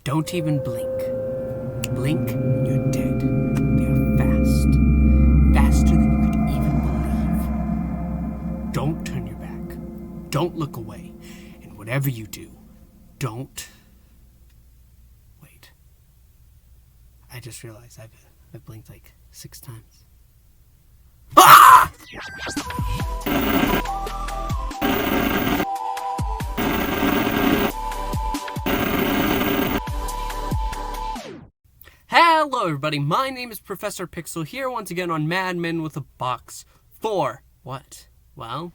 Don't even blink. Blink and you're dead. They are fast. Faster than you could even believe. Don't turn your back. Don't look away. And whatever you do, don't... Wait. I just realized I've blinked like 6 times. Ah! Hello everybody, my name is ProfPixel here once again on Mad Men with a Box for what? Well,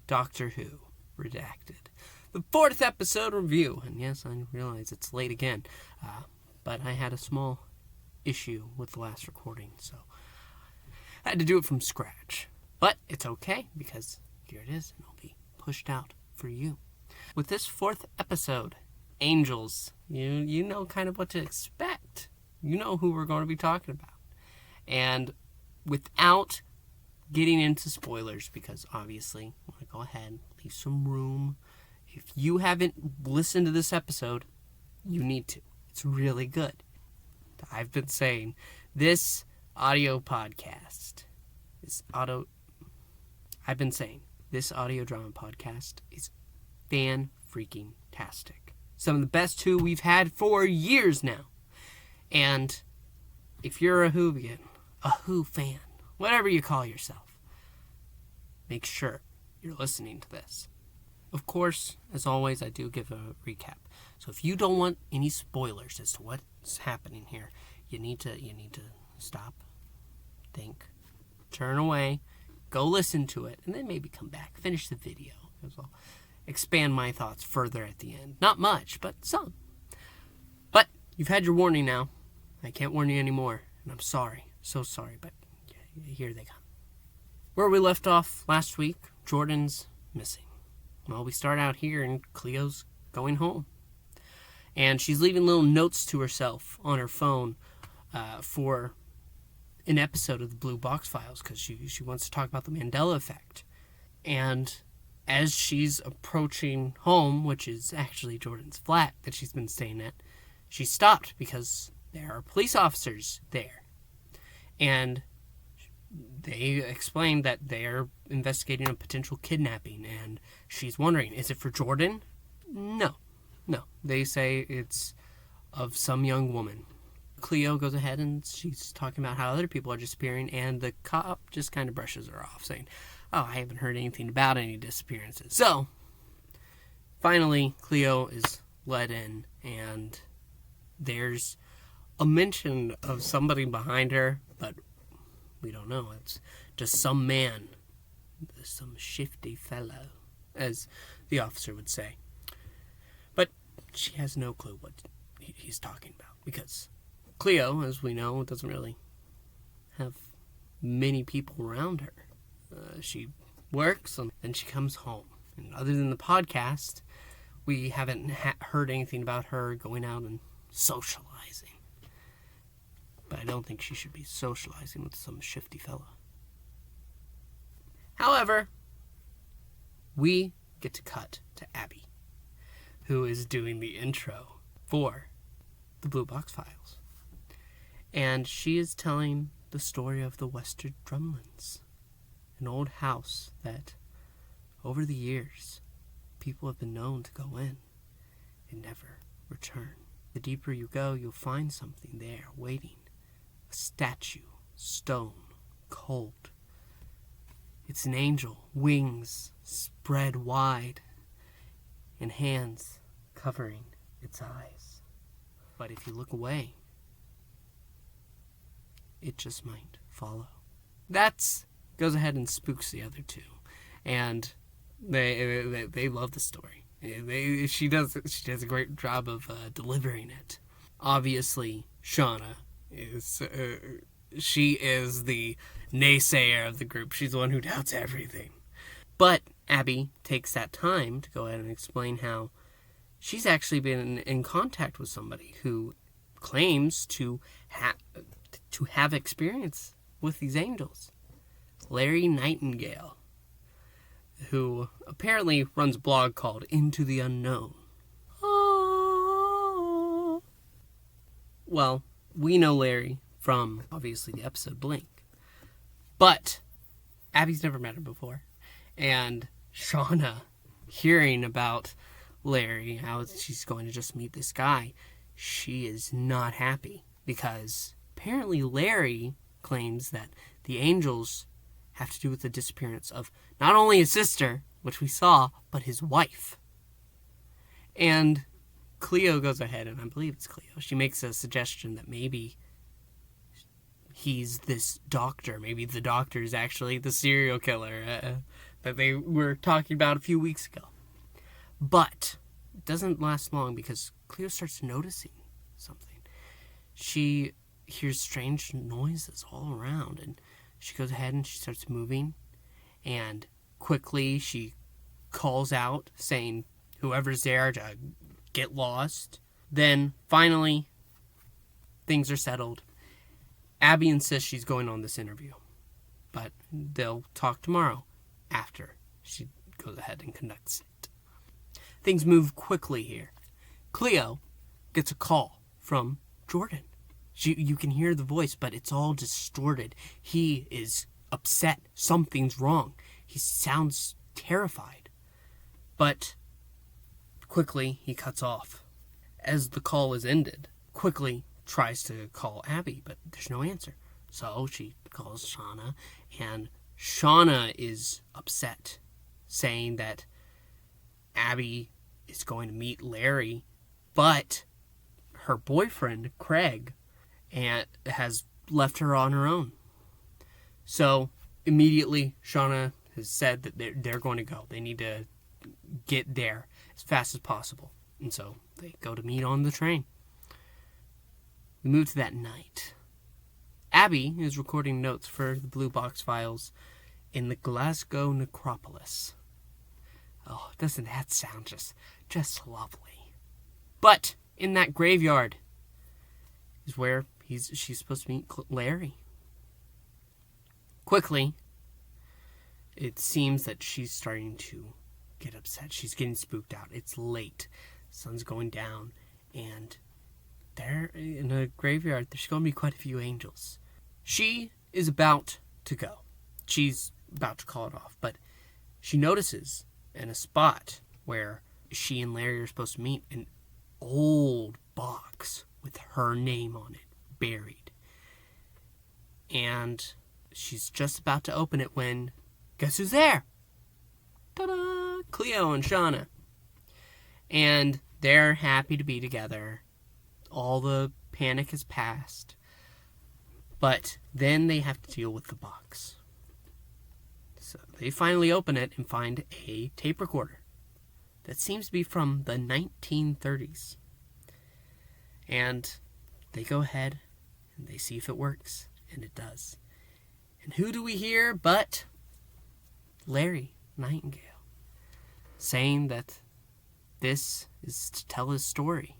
Doctor Who, Redacted. The 4th episode review, and yes, I realize it's late again, but I had a small issue with the last recording, so I had to do it from scratch. But it's okay, because here it is, and it'll be pushed out for you. With this 4th episode, Angels, you know kind of what to expect. You know who we're going to be talking about. And without getting into spoilers, because obviously I want to go ahead, leave some room. If you haven't listened to this episode, you need to. It's really good. I've been saying this audio drama podcast is fan-freaking-tastic. Some of the best Who we've had for years now. And if you're a Whovian, a Who fan, whatever you call yourself, make sure you're listening to this. Of course, as always, I do give a recap. So if you don't want any spoilers as to what's happening here, you need to stop, think, turn away, go listen to it, and then maybe come back, finish the video. I'll expand my thoughts further at the end. Not much, but some. But you've had your warning now. I can't warn you anymore, and I'm sorry. So sorry, but here they come. Where we left off last week, Jordan's missing. Well, we start out here, and Cleo's going home. And she's leaving little notes to herself on her phone for an episode of the Blue Box Files, because she wants to talk about the Mandela effect. And as she's approaching home, which is actually Jordan's flat that she's been staying at, she stopped because there are police officers there. And they explained that they're investigating a potential kidnapping, and she's wondering, is it for Jordan? No. They say it's of some young woman. Cleo goes ahead and she's talking about how other people are disappearing, and the cop just kind of brushes her off, saying, oh, I haven't heard anything about any disappearances. So, finally, Cleo is let in, and there's a mention of somebody behind her, but we don't know. It's just some man, some shifty fellow, as the officer would say. But she has no clue what he's talking about, because Cleo, as we know, doesn't really have many people around her. She works, and then she comes home. And other than the podcast, we haven't heard anything about her going out and socializing. But I don't think she should be socializing with some shifty fella. However, we get to cut to Abby, who is doing the intro for the Blue Box Files. And she is telling the story of the Western Drumlins, an old house that, over the years, people have been known to go in and never return. The deeper you go, you'll find something there waiting. A statue, stone, cold. It's an angel, wings spread wide, and hands covering its eyes. But if you look away, it just might follow. That goes ahead and spooks the other two, and they love the story. She does a great job of delivering it. Obviously, Shauna she is the naysayer of the group. She's the one who doubts everything. But Abby takes that time to go ahead and explain how she's actually been in contact with somebody who claims to have experience with these angels. Larry Nightingale, who apparently runs a blog called Into the Unknown. Well, we know Larry from, obviously, the episode Blink. But Abby's never met him before. And Shauna, hearing about Larry, how she's going to just meet this guy, she is not happy. Because apparently Larry claims that the angels have to do with the disappearance of not only his sister, which we saw, but his wife. And Cleo goes ahead, and I believe it's Cleo. She makes a suggestion that maybe he's this doctor. Maybe the doctor is actually the serial killer that they were talking about a few weeks ago. But it doesn't last long because Cleo starts noticing something. She hears strange noises all around, and she goes ahead and she starts moving, and quickly she calls out saying whoever's there to get lost. Then finally things are settled. Abby insists she's going on this interview, but they'll talk tomorrow after she goes ahead and conducts it. Things move quickly here. Cleo gets a call from Jordan. You can hear the voice, but it's all distorted. He is upset. Something's wrong. He sounds terrified. But quickly, he cuts off. As the call is ended, quickly tries to call Abby, but there's no answer. So she calls Shauna, and Shauna is upset, saying that Abby is going to meet Larry, but her boyfriend, Craig, has left her on her own. So immediately, Shauna has said that they're going to go. They need to get there as fast as possible. And so they go to meet on the train. We move to that night. Abby is recording notes for the Blue Box Files in the Glasgow necropolis. Oh, doesn't that sound just lovely? But in that graveyard is where she's supposed to meet Larry. Quickly, it seems that she's starting to get upset. She's getting spooked out. It's late. The sun's going down. And there in a graveyard, there's going to be quite a few angels. She is about to go. She's about to call it off. But she notices in a spot where she and Larry are supposed to meet an old box with her name on it, buried. And she's just about to open it when, guess who's there? Ta-da! Cleo and Shauna. And they're happy to be together. All the panic has passed. But then they have to deal with the box. So they finally open it and find a tape recorder that seems to be from the 1930s. And they go ahead and they see if it works. And it does. And who do we hear but Larry Nightingale saying that this is to tell his story.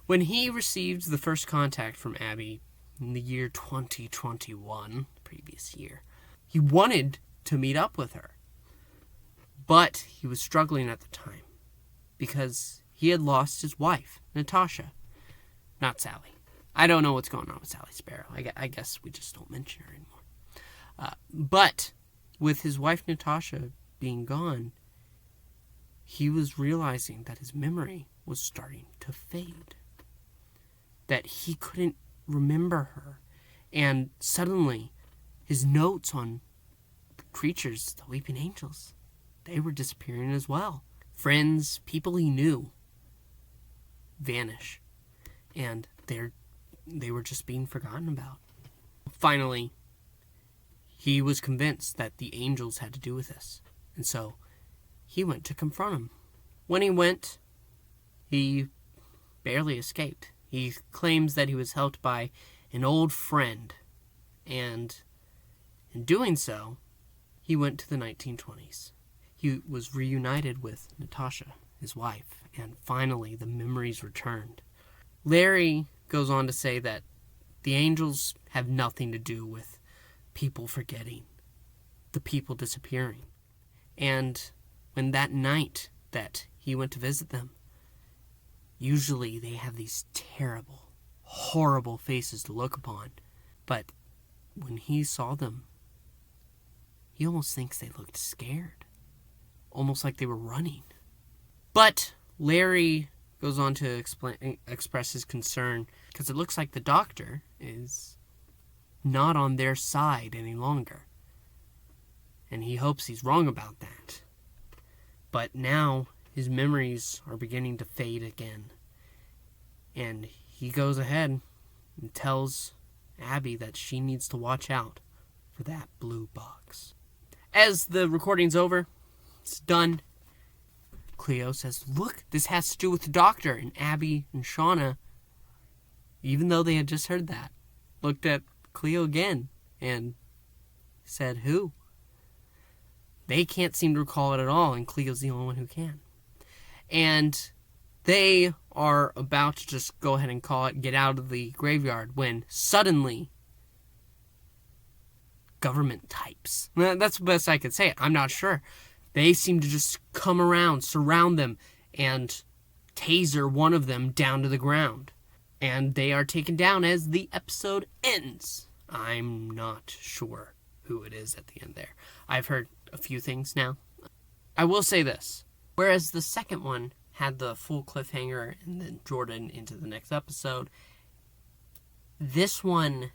When he received the first contact from Abby in the year 2021, previous year, he wanted to meet up with her. But he was struggling at the time because he had lost his wife, Natasha, not Sally. I don't know what's going on with Sally Sparrow. I guess we just don't mention her anymore. But with his wife, Natasha, being gone, he was realizing that his memory was starting to fade. That he couldn't remember her. And suddenly, his notes on the creatures, the weeping angels, they were disappearing as well. Friends, people he knew, vanish. And they were just being forgotten about. Finally, he was convinced that the angels had to do with this. And so, he went to confront him. When he went, he barely escaped. He claims that he was helped by an old friend. And in doing so, he went to the 1920s. He was reunited with Natasha, his wife, and finally the memories returned. Larry goes on to say that the angels have nothing to do with people forgetting, the people disappearing. And when that night that he went to visit them, Usually they have these terrible, horrible faces to look upon. But when he saw them, he almost thinks they looked scared. Almost like they were running. But Larry goes on to express his concern because it looks like the doctor is not on their side any longer. And he hopes he's wrong about that. But now his memories are beginning to fade again. And he goes ahead and tells Abby that she needs to watch out for that blue box. As the recording's over, it's done. Cleo says, look, this has to do with the doctor. And Abby and Shauna, even though they had just heard that, looked at Cleo again and said, who? They can't seem to recall it at all, and Cleo's the only one who can. And they are about to just go ahead and call it, get out of the graveyard, when suddenly, government types, that's the best I could say it, I'm not sure, they seem to just come around, surround them, and taser one of them down to the ground. And they are taken down as the episode ends. I'm not sure who it is at the end there. I've heard a few things now. I will say this. Whereas the second one had the full cliffhanger and then Jordan into the next episode, this one,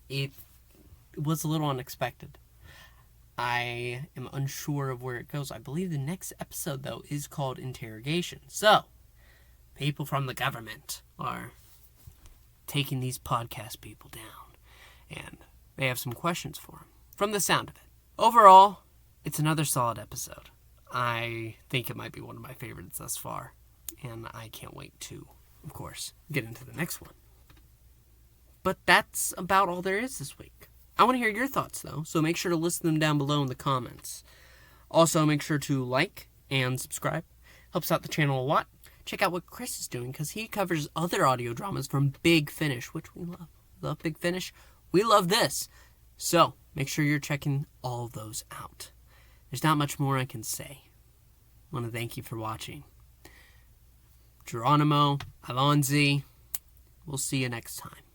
it was a little unexpected. I am unsure of where it goes. I believe the next episode, though, is called Interrogation. So, people from the government are taking these podcast people down, and they have some questions for them, from the sound of it. Overall, it's another solid episode. I think it might be one of my favorites thus far, and I can't wait to, of course, get into the next one. But that's about all there is this week. I want to hear your thoughts, though, so make sure to list them down below in the comments. Also, make sure to like and subscribe. Helps out the channel a lot. Check out what Chris is doing, because he covers other audio dramas from Big Finish, which we love. Love Big Finish. We love this. So, make sure you're checking all of those out. There's not much more I can say. I want to thank you for watching. Geronimo, Alonzi, we'll see you next time.